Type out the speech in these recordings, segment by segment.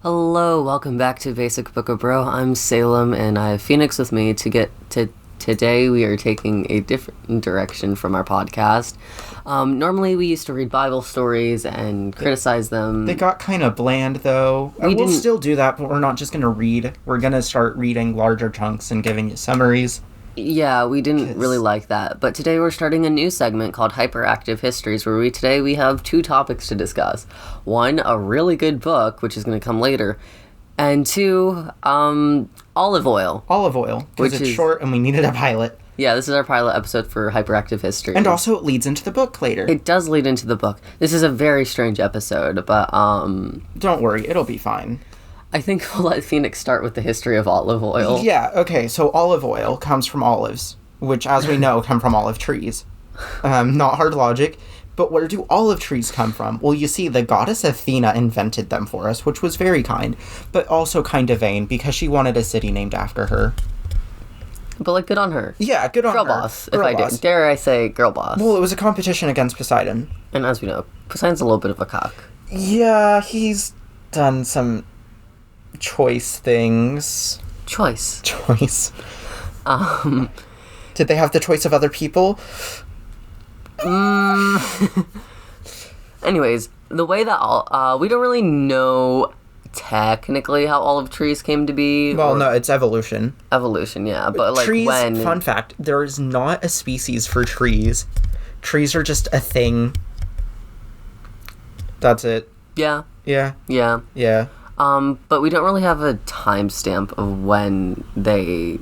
Hello, welcome back to Basic Book of Bro. I'm Salem, and I have Phoenix with me to get to today. We are taking a different direction from our podcast. Normally, we used to read Bible stories and criticize them. They got kind of bland, though. We'll still do that, but we're not just going to read. We're going to start reading larger chunks and giving you summaries. Yeah, we didn't really like that. But today we're starting a new segment called Hyperactive Histories, where we have two topics to discuss. One, a really good book, which is going to come later. And two, olive oil. Olive oil, because it's short and we needed a pilot. Yeah, this is our pilot episode for Hyperactive History. And also it leads into the book later. It does lead into the book. This is a very strange episode, but don't worry, it'll be fine. I think we'll let Phoenix start with the history of olive oil. Yeah, okay, so olive oil comes from olives, which, as we know, come from olive trees. Not hard logic, but where do olive trees come from? Well, you see, the goddess Athena invented them for us, which was very kind, but also kind of vain, because she wanted a city named after her. But, like, good on her. Yeah, good on girl her. Boss, if I did. Dare I say girl boss. Well, it was a competition against Poseidon. And as we know, Poseidon's a little bit of a cock. Yeah, he's done some choice things. Choice. Did they have the choice of other people? Anyways, the way that we don't really know technically how olive trees came to be. Well, no, it's evolution. Evolution, yeah, but like trees, when... Fun fact, there is not a species for trees. Trees are just a thing. That's it. Yeah. Yeah. Yeah. Yeah. But we don't really have a timestamp of when they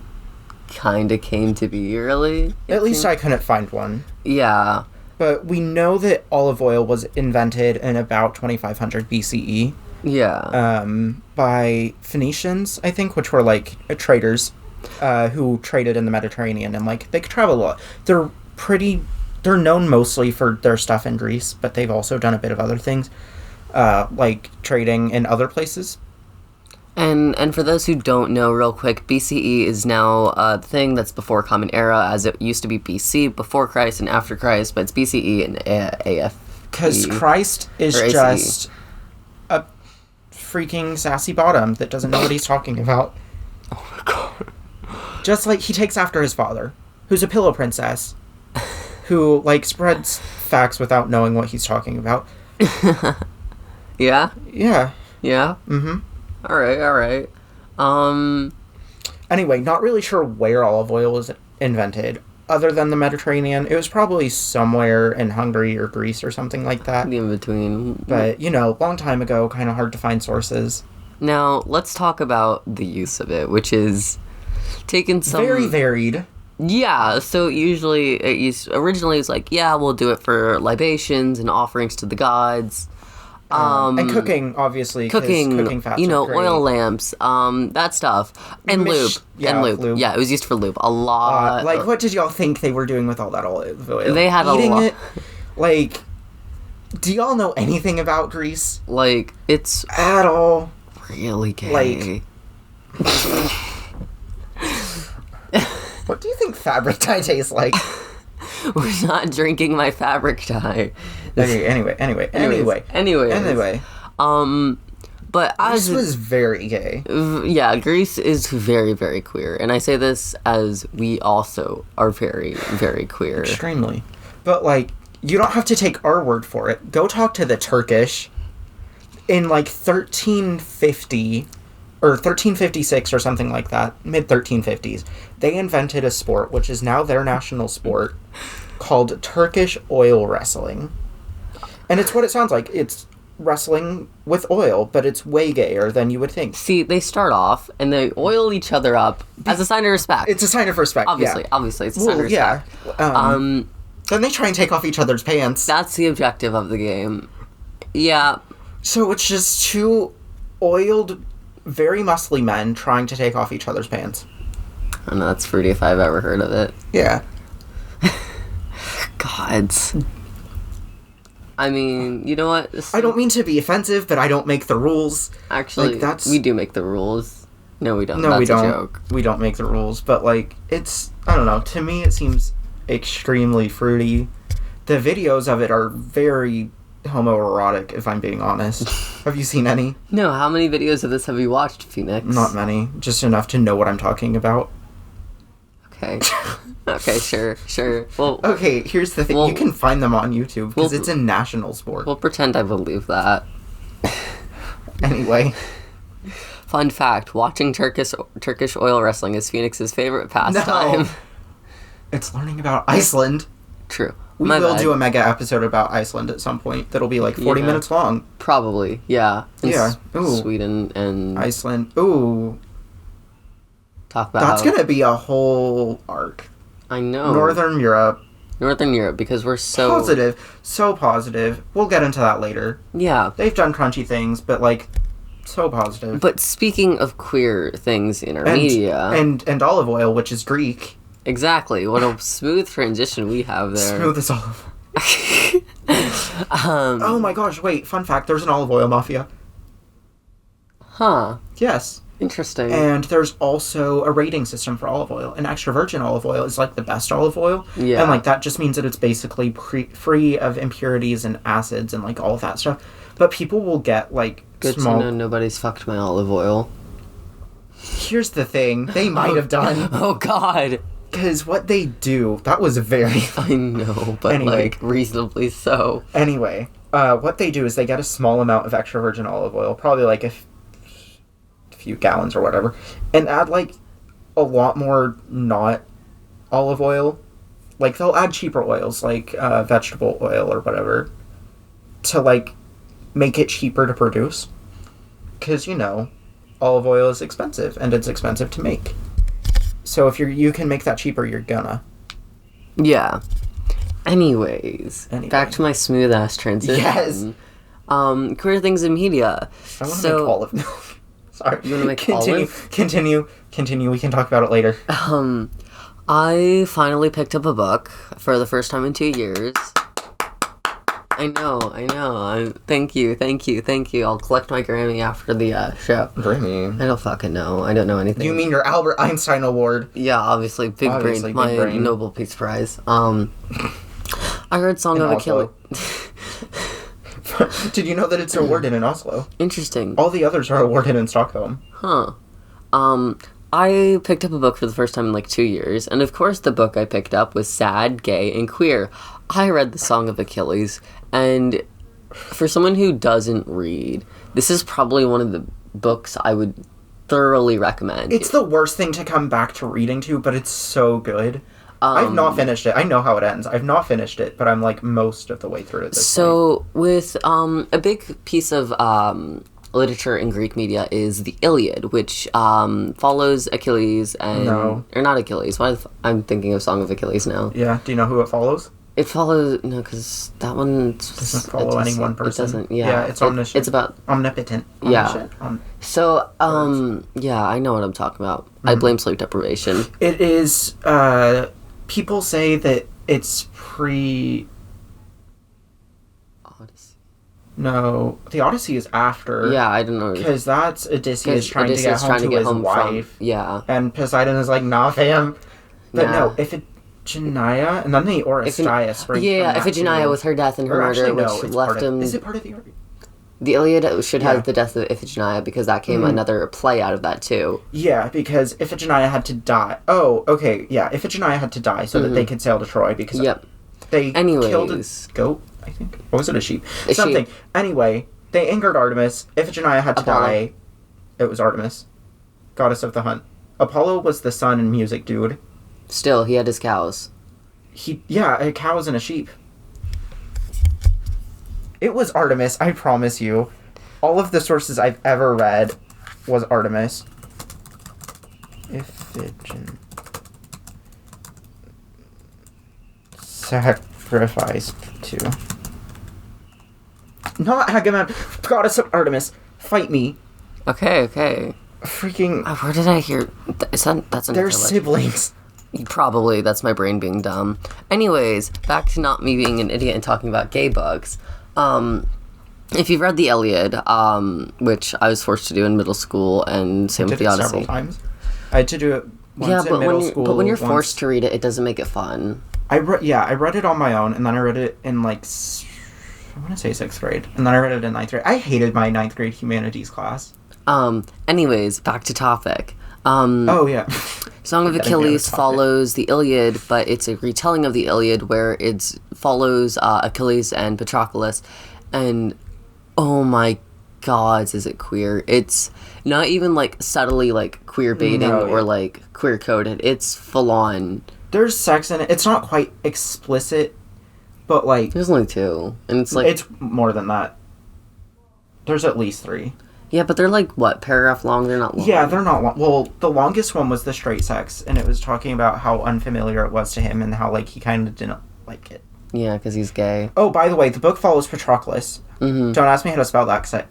kind of came to be, really. At least I couldn't find one. Yeah. But we know that olive oil was invented in about 2500 BCE. Yeah. By Phoenicians, I think, which were, like, traders, who traded in the Mediterranean, and, like, they could travel a lot. They're known mostly for their stuff in Greece, but they've also done a bit of other things. Like trading in other places. And for those who don't know, real quick, BCE is now the thing that's before Common Era, as it used to be BC, before Christ and after Christ, but it's BCE and AF. Because Christ is just a freaking sassy bottom that doesn't know what he's talking about. Oh my god. Just like he takes after his father, who's a pillow princess, who, like, spreads facts without knowing what he's talking about. Yeah? Yeah. Yeah? Mm-hmm. Alright. Anyway, not really sure where olive oil was invented, other than the Mediterranean. It was probably somewhere in Hungary or Greece or something like that. The in-between. But, long time ago, kind of hard to find sources. Now, let's talk about the use of it, which is taken some... Very varied. Yeah, so originally it's like, yeah, we'll do it for libations and offerings to the gods. And cooking, obviously. Cooking fats are great. Oil lamps, that stuff. And lube. Lube. Yeah, it was used for lube. A lot. What did y'all think they were doing with all that olive oil? They had Eating a lot. It? Like, do y'all know anything about Greece? Like, it's... At all. Really gay. Like... What do you think fabric dye tastes like? We're not drinking my fabric dye. Anyway. But Greece was very gay. Yeah, Greece is very, very queer. And I say this as we also are very, very queer. Extremely. But, like, you don't have to take our word for it. Go talk to the Turkish. In, like, 1350... or 1356 or something like that, mid-1350s, they invented a sport, which is now their national sport, called Turkish oil wrestling. And it's what it sounds like. It's wrestling with oil, but it's way gayer than you would think. See, they start off, and they oil each other up as a sign of respect. It's a sign of respect, Obviously, it's a sign of respect. Yeah. Then they try and take off each other's pants. That's the objective of the game. Yeah. So it's just two oiled... very muscly men trying to take off each other's pants. I know, that's fruity if I've ever heard of it. Yeah. Gods. I mean, you know what? I don't mean to be offensive, but I don't make the rules. Actually, like, we do make the rules. No, we don't. No, that's we don't. A joke. We don't make the rules, but, like, it's... I don't know. To me, it seems extremely fruity. The videos of it are very homoerotic, if I'm being honest. Have you seen any? No, how many videos of this have you watched, Phoenix? Not many. Just enough to know what I'm talking about. Okay. Okay, sure. Well, okay, here's the thing. You can find them on YouTube because it's a national sport. We'll pretend I believe that. Anyway. Fun fact, watching Turkish oil wrestling is Phoenix's favorite pastime. No. It's learning about Iceland. True. We will do a mega episode about Iceland at some point. That'll be like 40 minutes long. Probably, yeah. Yeah. Ooh. Sweden and... Iceland. Ooh. Talk about That's going to be a whole arc. I know. Northern Europe, because we're so... Positive. So positive. We'll get into that later. Yeah. They've done crunchy things, but, like, so positive. But speaking of queer things in our media... And olive oil, which is Greek... Exactly. What a smooth transition we have there. Smooth as olive. Oh my gosh, wait. Fun fact, there's an olive oil mafia. Huh. Yes. Interesting. And there's also a rating system for olive oil. And extra virgin olive oil is like the best olive oil. Yeah. And like that just means that it's basically free of impurities and acids and like all of that stuff. But people will get like Good to know nobody's fucked my olive oil. Here's the thing. They might have done. Oh God. Because what they do, that was very... I know, but anyway, like reasonably so. Anyway, what they do is they get a small amount of extra virgin olive oil, probably like a few gallons or whatever, and add like a lot more not olive oil. Like they'll add cheaper oils, like vegetable oil or whatever, to like make it cheaper to produce. Because, you know, olive oil is expensive, and it's expensive to make. So if you can make that cheaper, you're gonna. Yeah. Anyways, back to my smooth ass transition. Yes. Queer things in media. I want to make olive milk. Sorry. You want to make olive? Continue. We can talk about it later. I finally picked up a book for the first time in 2 years. I know. Thank you. I'll collect my Grammy after the show. Grammy? I don't fucking know. I don't know anything. You mean your Albert Einstein Award? Yeah, obviously. Big Brain. My Nobel Peace Prize. I heard Song of Achilles. Did you know that it's awarded in Oslo? Interesting. All the others are awarded in Stockholm. Huh. I picked up a book for the first time in like 2 years, and of course the book I picked up was sad, gay, and queer. I read The Song of Achilles, and for someone who doesn't read, this is probably one of the books I would thoroughly recommend. It's the worst thing to come back to reading to, but it's so good. I've not finished it. I know how it ends. I've not finished it, but I'm like most of the way through it this point. With a big piece of literature in Greek media is the Iliad, which follows Achilles and... No. Or not Achilles. I'm thinking of Song of Achilles now. Yeah. Do you know who it follows? It follows... No, because that one... doesn't follow any one person. It doesn't, yeah. Yeah, it's omniscient. It's about... Omnipotent. Yeah. So, yeah, I know what I'm talking about. Mm-hmm. I blame sleep deprivation. It is, people say that it's pre... Odyssey. No, the Odyssey is after. Yeah, I don't know. Because that's Odysseus trying to get home to his wife. Yeah. And Poseidon is like, nah, fam. But no, Iphigenia, and then the Oresteia springs yeah, Iphigenia with her death and her murder, which left him... Is it part of the Iliad? The Iliad should have the death of Iphigenia, because that came another play out of that, too. Yeah, because Iphigenia had to die. Oh, okay, yeah, Iphigenia had to die so that they could sail to Troy, because they killed a goat, I think. Or was it a sheep? Something. Anyway, they angered Artemis. Iphigenia had to die. It was Artemis, goddess of the hunt. Apollo was the sun and music dude. Still, he had his cows. A cows and a sheep. It was Artemis, I promise you. All of the sources I've ever read was Artemis. Iphigenia. Sacrificed to... Not Agamemnon. Goddess of Artemis. Fight me. Okay. Freaking... Where did I hear... That's another They're siblings. Probably. That's my brain being dumb. Anyways, back to not me being an idiot and talking about gay books. If you've read the Iliad, which I was forced to do in middle school, and same with the Odyssey. Several times. I had to do it once in middle school. But when you're forced to read it, it doesn't make it fun. I read it on my own, and then I read it in like I want to say 6th grade. And then I read it in 9th grade. I hated my 9th grade humanities class. Anyways, back to topic. Oh, yeah. Song of Achilles follows the Iliad, but it's a retelling of the Iliad where it follows Achilles and Patroclus. And, oh my god, is it queer. It's not even, like, subtly, like, queer baiting or, like, queer coded. It's full on. There's sex in it. It's not quite explicit, but, like... There's only 2. And it's, like... It's more than that. There's at least 3. Yeah, but they're, like, what, paragraph long? They're not long. Yeah, they're not long. Well, the longest one was the straight sex, and it was talking about how unfamiliar it was to him and how, like, he kind of didn't like it. Yeah, because he's gay. Oh, by the way, the book follows Patroclus. Mm-hmm. Don't ask me how to spell that, because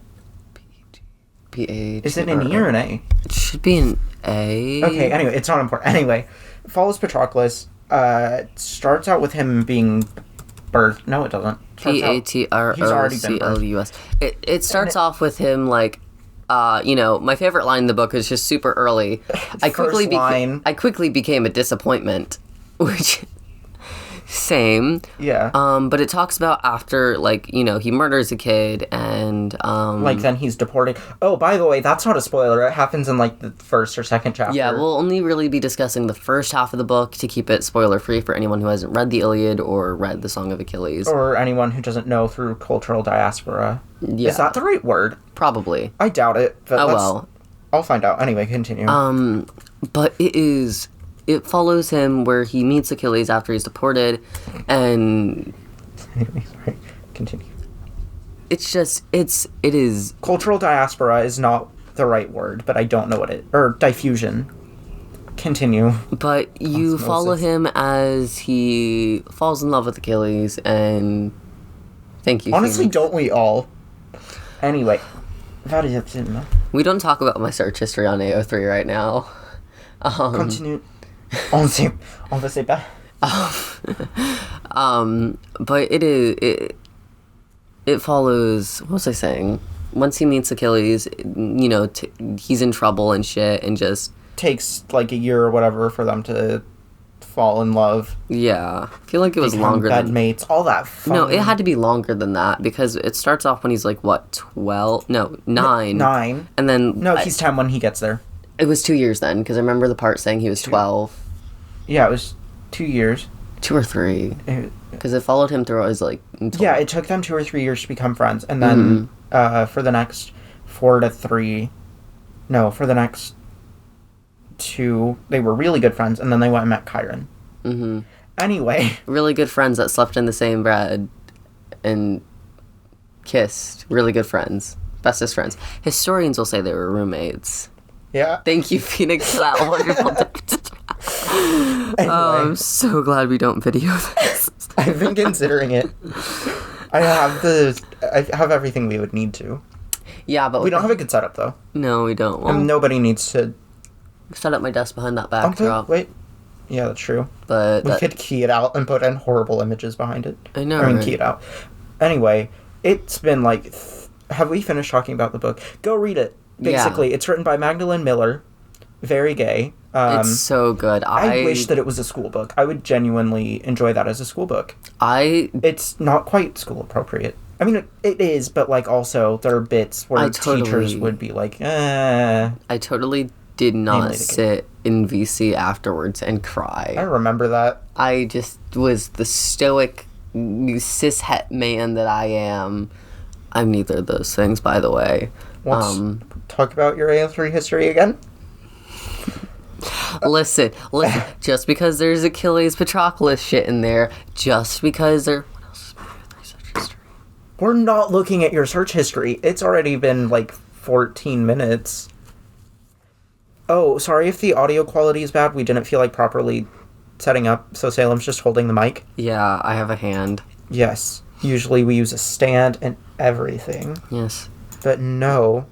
P-H... Is it an E or an A? It should be an A. Okay, anyway, it's not important. Anyway, it follows Patroclus. Starts out with him being birthed. No, it doesn't. Patroclus. It starts off with him, like, my favorite line in the book is just super early. I quickly became a disappointment, which... Same. Yeah. But it talks about after, like, he murders a kid and, like, then he's deported. Oh, by the way, that's not a spoiler. It happens in, like, the first or second chapter. Yeah, we'll only really be discussing the first half of the book to keep it spoiler-free for anyone who hasn't read the Iliad or read the Song of Achilles. Or anyone who doesn't know through cultural diaspora. Yeah. Is that the right word? Probably. I doubt it, but well. I'll find out. Anyway, continue. But it follows him where he meets Achilles after he's deported, and... Anyway, sorry. Continue. It's just, it is... Cultural diaspora is not the right word, but I don't know what it... Or diffusion. Continue. But you follow him as he falls in love with Achilles, and... Thank you, honestly, humans. don't we all? Anyway. We don't talk about my search history on AO3 right now. Continue. On va se pas. But it follows, what was I saying? Once he meets Achilles, he's in trouble and shit, and just... Takes, like, a year or whatever for them to fall in love. Yeah. I feel like it was longer than... mates, all that fun. No, it had to be longer than that, because it starts off when he's, like, what, 12? No, 9. 9. And then... No, he's 10 when he gets there. It was 2 years then, because I remember the part saying he was 12. Yeah, it was 2 years. 2 or 3. Because it followed him through his, like... Yeah, it took them 2 or 3 years to become friends. And then, for the next 4 to 3... No, for the next 2, they were really good friends, and then they went and met Chiron. Mm-hmm. Anyway. Really good friends that slept in the same bed and kissed. Really good friends. Bestest friends. Historians will say they were roommates. Yeah. Thank you, Phoenix, for that wonderful anyway. I'm so glad we don't video this. I've been considering it. I have everything we would need to. Yeah, but... We don't have a good setup, though. No, we don't. Well, nobody needs to... Set up my desk behind that backdrop. Wait. Yeah, that's true. But we could key it out and put in horrible images behind it. I know, right? Key it out. Anyway, it's been like... Have we finished talking about the book? Go read it. Basically, it's written by Magdalene Miller. Very gay. It's so good. I wish that it was a school book. I would genuinely enjoy that as a school book. It's not quite school appropriate. I mean, it is, but, like, also, there are bits where teachers would be like, I totally did not sit in VC afterwards and cry. I remember that. I just was the stoic cishet man that I am. I'm neither of those things, by the way. Talk about your AO3 history again? Listen. Just because there's Achilles Patroclus shit in there, just because there... What else is my search history? We're not looking at your search history. It's already been, like, 14 minutes. Oh, sorry if the audio quality is bad. We didn't feel like properly setting up, so Salem's just holding the mic. Yeah, I have a hand. Yes. Usually we use a stand and everything. Yes. But no.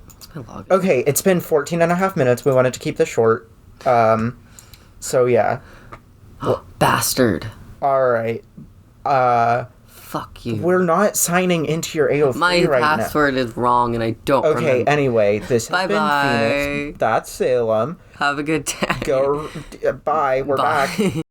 Okay, it's been 14 and a half minutes. We wanted to keep this short. So yeah. Bastard. Alright. Fuck you. We're not signing into your AO3 right now. My password is wrong and I don't remember. Okay, anyway, this has been Phoenix. That's Salem. Have a good day. Bye. We're back.